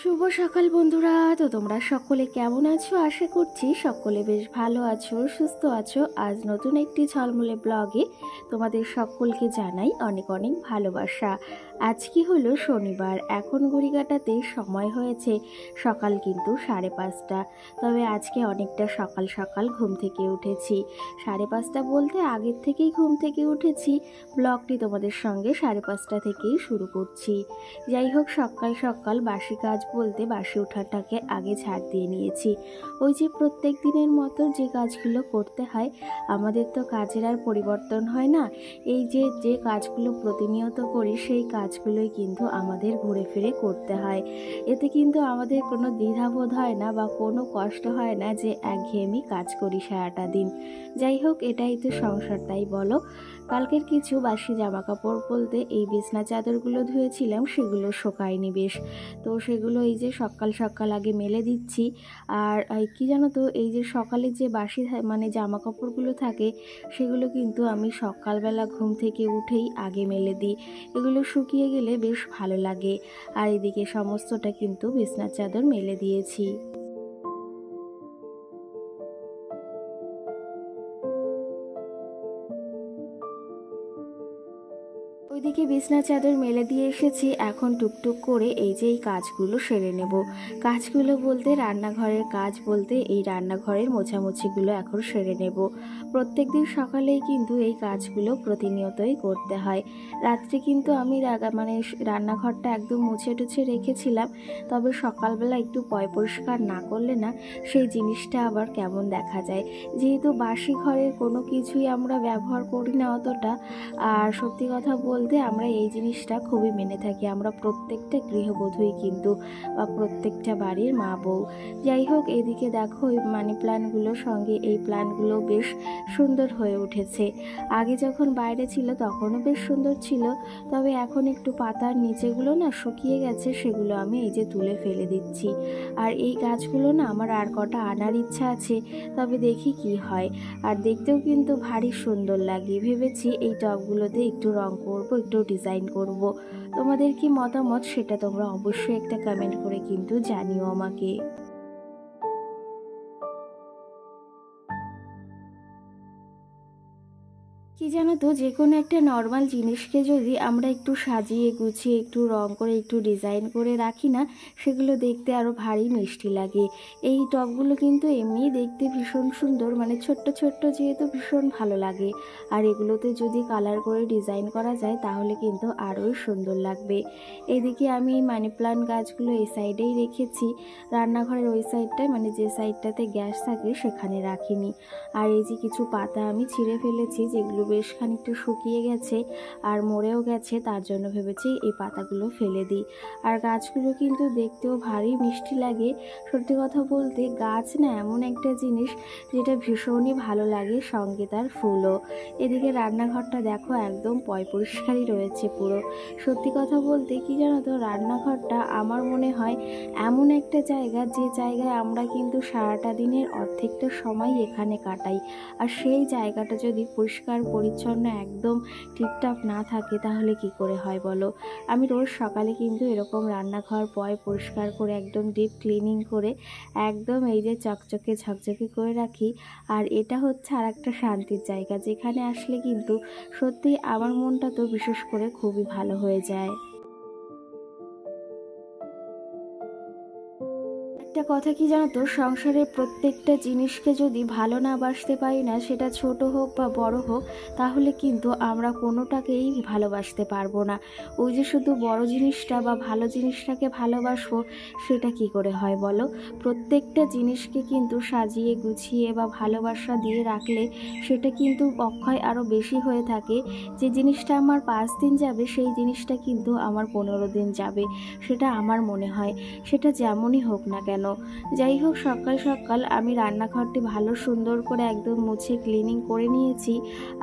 শুভ সকাল বন্ধুরা। তো তোমরা সকলে কেমন আছো? আশা করছি সকলে বেশ ভালো আছো, সুস্থ আছো। আজ নতুন একটি ঝলমলে ব্লগে তোমাদের সকলকে জানাই অনেক অনেক ভালোবাসা। আজকে হলো শনিবার, এখন ঘড়ি কাটাতে সময় হয়েছে সকাল কিন্তু 5:30। তবে আজকে অনেকটা সকাল সকাল ঘুম থেকে উঠেছি। 5:30 বলতে আগের থেকেই ঘুম থেকে উঠেছি। ব্লগটি তোমাদের সঙ্গে 5:30 থেকেই শুরু করছি। যাই হোক, সকাল সকাল বাসি কাজ বলতে বাসি ওঠাটাকে আগে ছাড় দিয়ে নিয়েছি। ওই যে প্রত্যেক দিনের মতো যে কাজগুলো করতে হয়, আমাদের তো কাজের আর পরিবর্তন হয় না। এই যে কাজগুলো প্রতিনিয়ত করি সেই কাজগুলোই কিন্তু আমাদের ঘুরে ফিরে করতে হয়। এতে কিন্তু আমাদের কোনো দ্বিধাবোধ হয় না বা কোনো কষ্ট হয় না যে একঘেয়েমি কাজ করি সারাটা দিন। যাই হোক, এটাই তো সংসার, তাই বলো। কালকের কিছু বাসি জামা কাপড় বলতে এই বিছনা চাদরগুলো ধুয়েছিলাম, সেগুলো শোকায়নি বেশ। তো সেগুলো এই যে সকাল সকাল আগে মেলে দিচ্ছি। আর কি জানো তো, এই যে সকালে যে বাসি মানে জামা কাপড়গুলো থাকে সেগুলো কিন্তু আমি সকালবেলা ঘুম থেকে উঠেই আগে মেলে দিই। এগুলো শুকিয়ে গেলে বেশ ভালো লাগে। আর এদিকে সমস্তটা কিন্তু বিছনার চাদর মেলে দিয়েছি। ওইদিকে বিছনা চাদর মেলে দিয়ে এসেছি। এখন টুকটুক করে এই যে এই কাজগুলো সেরে নেব। কাজগুলো বলতে রান্নাঘরের কাজ বলতে এই রান্নাঘরের মোছামুছিগুলো এখন সেরে নেব। প্রত্যেক দিন সকালেই কিন্তু এই কাজগুলো প্রতিনিয়তই করতে হয়। রাত্রে কিন্তু আমি রান্নাঘরটা একদম মুছে টুছে রেখেছিলাম। তবে সকালবেলা একটু পরিষ্কার না করলে না সেই জিনিসটা আবার কেমন দেখা যায়। যেহেতু বাসি ঘরের কোনো কিছুই আমরা ব্যবহার করি না অতটা। আর সত্যি কথা বলতে আমরা এই জিনিসটা খুবই মেনে থাকি। আমরা প্রত্যেকটা গৃহবধূই কিন্তু বা প্রত্যেকটা বাড়ির মা বউ। যাই হোক, এদিকে দেখো ওই মানি প্ল্যান্টগুলোর সঙ্গে এই প্ল্যান্টগুলো বেশ সুন্দর হয়ে উঠেছে। আগে যখন বাইরে ছিল তখনও বেশ সুন্দর ছিল। তবে এখন একটু পাতার নিচেগুলো না শুকিয়ে গেছে, সেগুলো আমি এই যে তুলে ফেলে দিচ্ছি। আর এই গাছগুলো না আমার আর কটা আনার ইচ্ছা আছে, তবে দেখি কি হয়। আর দেখতেও কিন্তু ভারী সুন্দর লাগে। ভেবেছি এই টবগুলোতে একটু রং করব, একটু ডিজাইন করব। তোমাদের কি মতামত সেটা তোমরা অবশ্যই একটা কমেন্ট করে কিন্তু জানিও আমাকে। কি জানো তো, যে কোনো একটা নর্মাল জিনিসকে যদি আমরা একটু সাজিয়ে গুছিয়ে একটু রং করে একটু ডিজাইন করে রাখি না, সেগুলো দেখতে আরও ভারী মিষ্টি লাগে। এই টবগুলো কিন্তু এমনিই দেখতে ভীষণ সুন্দর, মানে ছোট্ট ছোট্ট যেহেতু ভীষণ ভালো লাগে। আর এগুলোতে যদি কালার করে ডিজাইন করা যায় তাহলে কিন্তু আরোই সুন্দর লাগবে। এদিকে আমি এই মানি প্লান্ট গাছগুলো এই সাইডেই রেখেছি। রান্নাঘরের ওই সাইডটায়, মানে যে সাইডটাতে গ্যাস থাকে সেখানে রাখিনি। আর এই যে কিছু পাতা আমি ছিঁড়ে ফেলেছি, যেগুলো বেশ খানিকটা শুকিয়ে গেছে আর মরেও গেছে, তার জন্য ভেবেছি এই পাতাগুলো ফেলে দিই। আর গাছগুলো কিন্তু দেখতেও ভারী মিষ্টি লাগে। সত্যি কথা বলতে গাছ না এমন একটা জিনিস যেটা ভীষণই ভালো লাগে, সঙ্গে তার ফুলও। এদিকে রান্নাঘরটা দেখো একদম পরিষ্কারই রয়েছে পুরো। সত্যি কথা বলতে কি জানো তো, রান্নাঘরটা আমার মনে হয় এমন একটা জায়গা যে জায়গায় আমরা কিন্তু সারাটা দিনের অর্ধেকটা সময় এখানে কাটাই। আর সেই জায়গাটা যদি পরিষ্কার পরিচ্ছন্ন একদম টিপটাপ না থাকে তাহলে কি করে হয় বলো। আমি রোজ সকালে কিন্তু এরকম রান্নাঘর পরিষ্কার করে একদম ডিপ ক্লিনিং করে একদম এই যে চকচকে ঝকঝকে করে রাখি। আর এটা হচ্ছে আর একটা শান্তির জায়গা, যেখানে আসলে কিন্তু সত্যি আমার মনটা তো বিশেষ করে খুবই ভালো হয়ে যায়। একটা কথা কি জানো তো, সংসারের প্রত্যেকটা জিনিসকে যদি ভালো না বাসতে পারি না, সেটা ছোট হোক বা বড় হোক, তাহলে কিন্তু আমরা কোনোটাকেই ভালোবাসতে পারবো না। ওই যে শুধু বড় জিনিসটা বা ভালো জিনিসটাকে ভালোবাসবো, সেটা কি করে হয় বলো। প্রত্যেকটা জিনিসকে কিন্তু সাজিয়ে গুছিয়ে বা ভালোবাসা দিয়ে রাখলে সেটা কিন্তু অক্ষয় আরও বেশি হয়ে থাকে। যে জিনিসটা আমার 5 দিন যাবে সেই জিনিসটা কিন্তু আমার 15 দিন যাবে, সেটা আমার মনে হয়। সেটা যেমনই হোক না কেন, যাই হোক, সকাল সকাল আমি রান্নাঘরটি ভালো সুন্দর করে একদম মুছে ক্লিনিং করে নিয়েছি।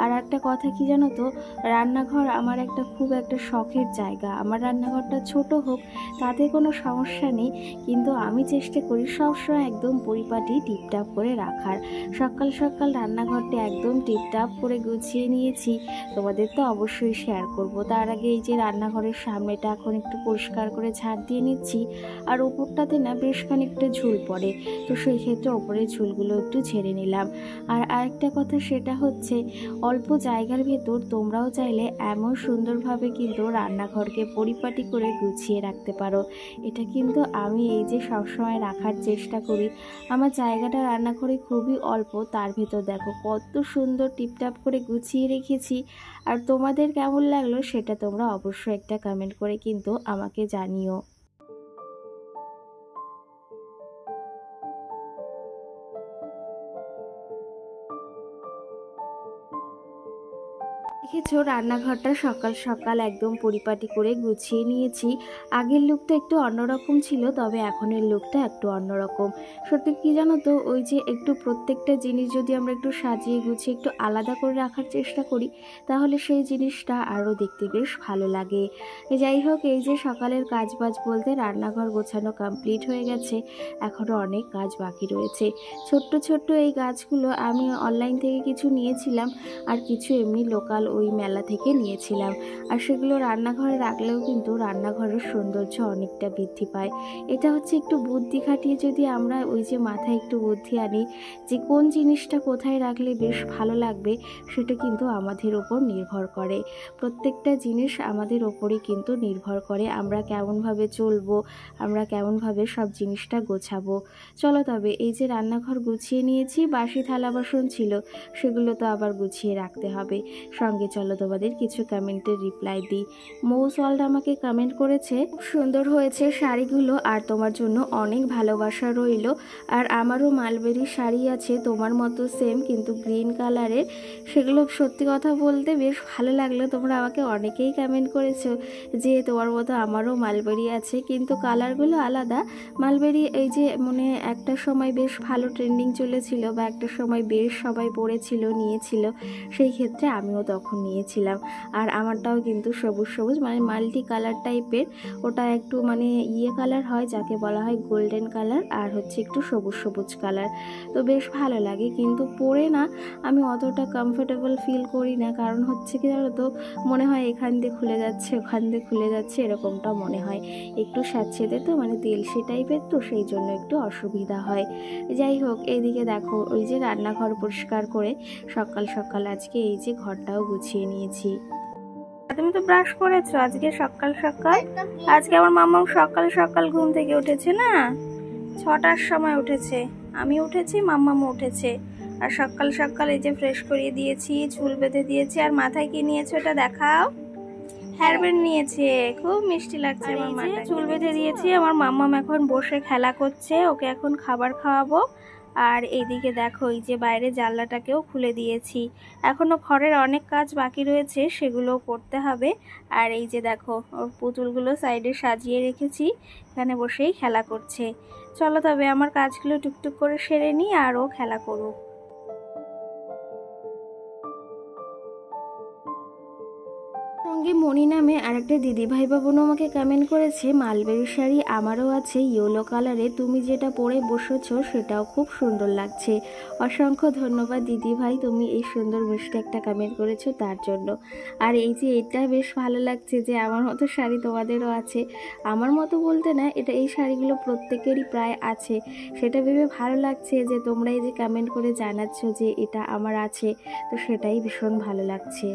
আর একটা কথা কি জানো তো, রান্নাঘর আমার খুব একটা শখের জায়গা। আমার রান্নাঘরটা ছোট হোক তাতে কোনো সমস্যা নেই, কিন্তু আমি চেষ্টা করি সবসময় একদম পরিপাটি টিপটাপ করে রাখার। সকাল সকাল রান্নাঘরটি একদম টিপটাপ করে গুছিয়ে নিয়েছি, তোমাদের তো অবশ্যই শেয়ার করব। তার আগে এই যে রান্নাঘরের সামনেটা এখন একটু পরিষ্কার করে ঝাড় দিয়ে নিচ্ছি। আর ওপরটাতে না বেশ খানিকটা ঝুল পড়ে, তো সেই ক্ষেত্রে ওপরের ঝুলগুলো একটু ঝেড়ে নিলাম। আর আরেকটা কথা, সেটা হচ্ছে অল্প জায়গার ভেতর তোমরাও চাইলে এমন সুন্দরভাবে কিন্তু রান্নাঘরকে পরিপাটি করে গুছিয়ে রাখতে পারো। এটা কিন্তু আমি এই যে সবসময় রাখার চেষ্টা করি। আমার জায়গাটা রান্নাঘরে খুবই অল্প, তার ভেতর দেখো কত সুন্দর টিপটাপ করে গুছিয়ে রেখেছি। আর তোমাদের কেমন লাগলো সেটা তোমরা অবশ্যই একটা কমেন্ট করে কিন্তু আমাকে জানিও। দেখেছো, রান্নাঘরটা সকাল সকাল একদম পরিপাটি করে গুছিয়ে নিয়েছি। আগের লুকটা একটু অন্যরকম ছিল, তবে এখনের লুকটা একটু অন্যরকম। সত্যি কি জানো তো, ওই যে একটু প্রত্যেকটা জিনিস যদি আমরা একটু সাজিয়ে গুছিয়ে একটু আলাদা করে রাখার চেষ্টা করি, তাহলে সেই জিনিসটা আরও দেখতে বেশ ভালো লাগে। যাই হোক, এই যে সকালের কাজবাজ বলতে রান্নাঘর গোছানো কমপ্লিট হয়ে গেছে, এখনও অনেক কাজ বাকি রয়েছে। ছোট্ট ছোট্ট এই গাছগুলো আমি অনলাইন থেকে কিছু নিয়েছিলাম, আর কিছু এমনি লোকাল ওই মেলা থেকে নিয়েছিলাম। আর সেগুলো রান্নাঘরে রাখলেও কিন্তু রান্নাঘরের সৌন্দর্য অনেকটা বৃদ্ধি পায়। এটা হচ্ছে একটু বুদ্ধি খাটিয়ে যদি আমরা ওই যে মাথায় একটু বুদ্ধি আনি যে কোন জিনিসটা কোথায় রাখলে বেশ ভালো লাগবে, সেটা কিন্তু আমাদের ওপর নির্ভর করে। প্রত্যেকটা জিনিস আমাদের ওপরই কিন্তু নির্ভর করে, আমরা কেমনভাবে চলবো, আমরা কেমনভাবে সব জিনিসটা গোছাবো। চলো তবে, এই যে রান্নাঘর গুছিয়ে নিয়েছি, বাসি থালা বাসন ছিল সেগুলো তো আবার গুছিয়ে রাখতে হবে। সঙ্গে চলো তোমাদের কিছু কমেন্টের রিপ্লাই দিই। মৌসওয়াল্ড আমাকে কমেন্ট করেছে, খুব সুন্দর হয়েছে শাড়িগুলো, আর তোমার জন্য অনেক ভালোবাসা রইল। আর আমারও মালবেরি শাড়ি আছে তোমার মতো সেম, কিন্তু গ্রিন কালারের। সেগুলো সত্যি কথা বলতে বেশ ভালো লাগলো। তোমরা আমাকে অনেকেই কমেন্ট করেছো যে তোমার মতো আমারও মালবেরি আছে, কিন্তু কালারগুলো আলাদা। মালবেরি এই যে মানে একটা সময় বেশ ভালো ট্রেন্ডিং চলেছিল, বা একটা সময় বেশ সবাই পরেছিল, নিয়েছিল, সেই ক্ষেত্রে আমিও তখন নিয়েছিলাম। আর আমারটাও কিন্তু সবুজ সবুজ মানে মাল্টি কালার টাইপের, ওটা একটু মানে কালার হয় যাকে বলা হয় গোল্ডেন কালার, আর হচ্ছে একটু সবুজ সবুজ কালার। তো বেশ ভালো লাগে, কিন্তু পরে না আমি অতটা কমফোর্টেবল ফিল করি না। কারণ হচ্ছে কি জানো তো, মনে হয় এখান দিয়ে খুলে যাচ্ছে ওখান দিয়ে খুলে যাচ্ছে, এরকমটা মনে হয়। একটু স্যাঁতসেঁতে তো মানে তেলসে টাইপের, তো সেই জন্য একটু অসুবিধা হয়। যাই হোক, এইদিকে দেখো ওই যে রান্নাঘর পরিষ্কার করে সকাল সকাল আজকে এই যে ঘরটাও গুছিয়ে নিয়েছি। তুমি তো ব্রাশ করেছো আজকে সকাল সকাল? আজকে আমার মাম্মাম সকাল সকাল ঘুম থেকে উঠেছে না, 6টার সময় উঠেছে, আমি উঠেছি, মাম্মামও উঠেছে। আর সকাল সকাল এই যে ফ্রেশ করিয়ে দিয়েছি, চুল বেঁধে দিয়েছি। আর মাথায় কি নিয়েছো এটা দেখাও। হেয়ার ব্যান্ড নিয়েছে, খুব মিষ্টি লাগছে আমার মাথায়। চুল বেঁধে দিয়েছি, আমার মাম্মাম এখন বসে খেলা করছে, ওকে এখন খাবার খাওয়াবো। আর এইদিকে দেখো এই যে বাইরে জানলাটাকেও খুলে দিয়েছি। এখনো ঘরের অনেক কাজ বাকি রয়েছে, সেগুলো করতে হবে। আর এই যে দেখো ওর পুতুলগুলো সাইডে সাজিয়ে রেখেছি, এখানে বসেই খেলা করছে। চলো তবে আমার কাজগুলো টুকটুক করে সেরে নিই, আর ও খেলা করুক। সঙ্গে মণি নামে আরেকটা দিদিভাই বোনও আমাকে কমেন্ট করেছে, মালবেরি শাড়ি আমারও আছে ইয়েলো কালারে, তুমি যেটা পরে বসেছো সেটাও খুব সুন্দর লাগছে। অসংখ্য ধন্যবাদ দিদিভাই, তুমি এই সুন্দর মিষ্টি একটা কমেন্ট করেছো তার জন্য। আর এই যে এটা বেশ ভালো লাগছে যে আমার মতো শাড়ি তোমাদেরও আছে। আমার মতো বলতে না, এটা এই শাড়িগুলো প্রত্যেকেরই প্রায় আছে, সেটা ভেবে ভালো লাগছে যে তোমরা এই যে কমেন্ট করে জানাচ্ছ যে এটা আমার আছে, তো সেটাই ভীষণ ভালো লাগছে।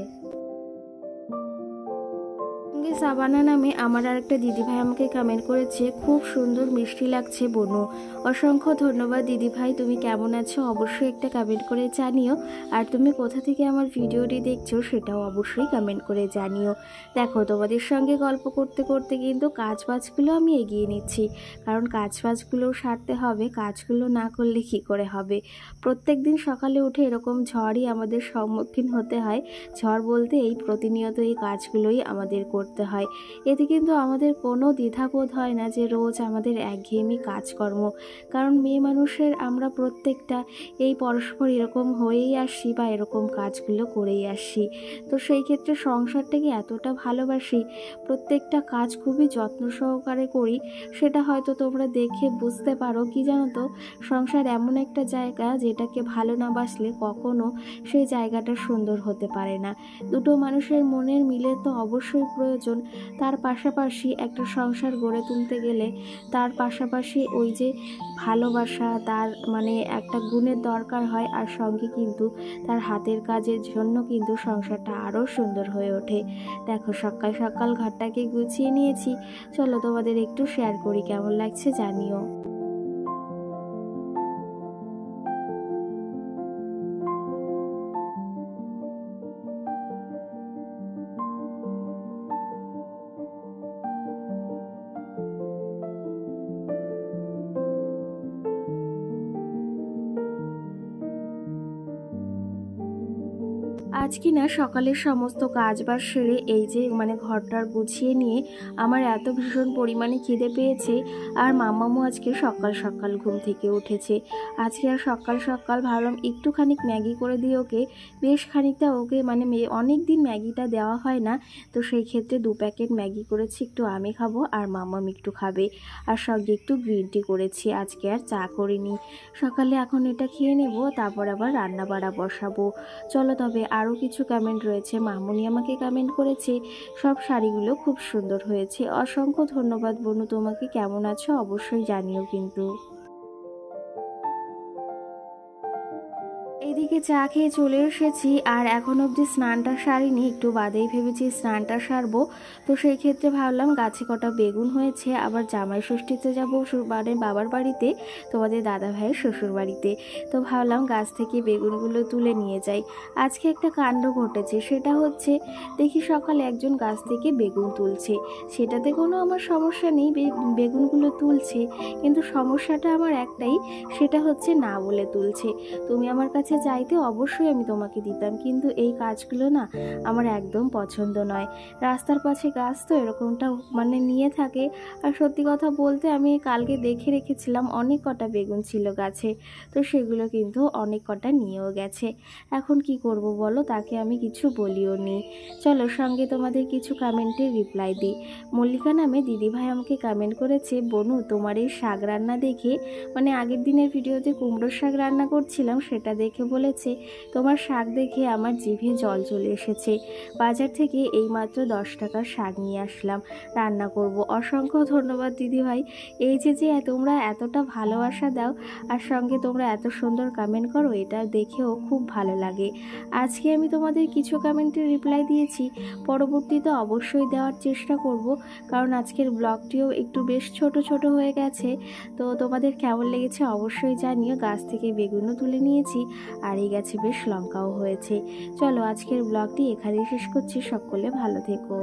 সাবানা নামে আমার আরেকটা দিদিভাই আমাকে কমেন্ট করেছে, খুব সুন্দর মিষ্টি লাগছে বোনু। অসংখ্য ধন্যবাদ দিদিভাই, তুমি কেমন আছো অবশ্যই একটা কমেন্ট করে জানিও। আর তুমি কোথা থেকে আমার ভিডিওটি দেখছো সেটাও অবশ্যই কমেন্ট করে জানিও। দেখো, তোমাদের সঙ্গে গল্প করতে করতে কিন্তু কাজবাজগুলো আমি এগিয়ে নিচ্ছি, কারণ কাজবাজগুলোও সারতে হবে, কাজগুলো না করলে কি করে হবে। প্রত্যেক দিন সকালে উঠে এরকম ঝড়ই আমাদের সম্মুখীন হতে হয়। ঝড় বলতে এই প্রতিনিয়ত এই কাজগুলোই আমাদের করতে করতে হয়। এতে কিন্তু আমাদের কোনো দ্বিধাবোধ হয় না যে রোজ আমাদের একঘেয়েমি কাজকর্ম, কারণ মেয়ে মানুষের আমরা প্রত্যেকটা এই পরস্পর এরকম হয়েই আসছি বা এরকম কাজগুলো করেই আসছি। তো সেই ক্ষেত্রে সংসারটাকে এতটা ভালোবাসি, প্রত্যেকটা কাজ খুবই যত্ন সহকারে করি, সেটা হয়তো তোমরা দেখে বুঝতে পারো। কি জানো তো, সংসার এমন একটা জায়গা যেটাকে ভালো না বাসলে কখনো সেই জায়গাটা সুন্দর হতে পারে না। দুটো মানুষের মনের মিলে তো অবশ্যই প্রয়োজন। তার পাশাপাশি একটা সংসার গড়ে তুলতে গেলে তার পাশাপাশি ওই যে ভালোবাসা, তার মানে একটা গুণের দরকার হয়, আর সঙ্গে কিন্তু তার হাতের কাজের জন্য কিন্তু সংসারটা আরও সুন্দর হয়ে ওঠে। দেখো সকাল সকাল ঘরটাকে গুছিয়ে নিয়েছি, চলো তোমাদের একটু শেয়ার করি, কেমন লাগছে জানিও। আজ কি না সকালের সমস্ত কাজবাজ সেরে এই যে মানে ঘরটার গুছিয়ে নিয়ে আমার এত ভীষণ পরিমাণে খিদে পেয়েছে। আর মাম্মামও আজকে সকাল সকাল ঘুম থেকে উঠেছে। আজকে আর সকাল সকাল ভাবলাম একটুখানি ম্যাগি করে দিয়ে ওকে, বেশ খানিকটা ওকে মানে অনেক দিন ম্যাগিটা দেওয়া হয় না, তো সেই ক্ষেত্রে 2 প্যাকেট ম্যাগি করেছি, একটু আমি খাবো আর মাম্মাম একটু খাবে, আর সঙ্গে একটু গ্রিন টি করেছি, আজকে আর চা করিনি। সকালে এখন এটা খেয়ে নেব, তারপর আবার রান্না বাড়া বসাবো। চলো তবে আরও কিছু কমেন্ট রয়েছে। মামুনি আমাকে কমেন্ট করেছে সব শাড়িগুলো খুব সুন্দর হয়েছে। অসংখ্য ধন্যবাদ বনু তোমাকে। কেমন আছো অবশ্যই জানিও কিন্তু। এদিকে চা খেয়ে চলে এসেছি, আর এখন অবধি স্নানটা সারিনি, একটু বাদেই ভেবেছি স্নানটা সারবো। তো সেই ক্ষেত্রে ভাবলাম গাছে কটা বেগুন হয়েছে, আবার জামাই ষষ্ঠীতে যাবো মানে বাবার বাড়িতে, তোমাদের দাদা ভাইয়ের শ্বশুর বাড়িতে। তো ভাবলাম গাছ থেকে বেগুনগুলো তুলে নিয়ে যাই। আজকে একটা কাণ্ড ঘটেছে, সেটা হচ্ছে দেখি সকালে একজন গাছ থেকে বেগুন তুলছে, সেটাতে কোনো আমার সমস্যা নেই, বেগুনগুলো তুলছে, কিন্তু সমস্যাটা আমার একটাই, সেটা হচ্ছে না বলে তুলছে। তুমি আমার কাছে চাইতে অবশ্যই আমি তোমাকে দিতাম, কিন্তু এই কাজগুলো না আমার একদম পছন্দ নয়। রাস্তার পাশে গাছ তো এরকমটা মানে নিয়ে থাকে। আর সত্যি কথা বলতে আমি কালকে দেখে রেখেছিলাম অনেক কটা বেগুন ছিল গাছে, তো সেগুলো কিন্তু অনেক কটা নিয়েও গেছে। এখন কি করব বলো, তাকে আমি কিছু বলিও নি। চলো সঙ্গে তোমাদের কিছু কমেন্টের রিপ্লাই দিই। মল্লিকা নামে দিদিভাই আমাকে কমেন্ট করেছে, বনু তোমার এই শাক রান্না দেখে, মানে আগের দিনের ভিডিওতে কুমড়োর শাক রান্না করছিলাম সেটা দেখে বলেছে, তোমার শাক দেখে আমার জিভে জল চলে এসেছে। বাজার থেকে এইমাত্র 10 টাকার শাক নিয়ে আসলাম, রান্না করব। অসংখ্য ধন্যবাদ দিদিভাই। এই যে তোমরা এতটা ভালোবাসা দাও আর সঙ্গে তোমরা এত সুন্দর কমেন্ট করো, এটা দেখেও খুব ভালো লাগে। আজকে আমি তোমাদের কিছু কমেন্টের রিপ্লাই দিয়েছি, পরবর্তীতে অবশ্যই দেওয়ার চেষ্টা করব, কারণ আজকের ব্লগটিও একটু বেশ ছোট ছোট হয়ে গেছে। তো তোমাদের কেমন লেগেছে অবশ্যই জানিও। গাছ থেকে বেগুনও তুলে নিয়েছি, আর এই গাছে বেশ লঙ্কাও হয়েছে। চলো আজকের ব্লগটি এখানেই শেষ করছি, সকলে ভালো থেকো।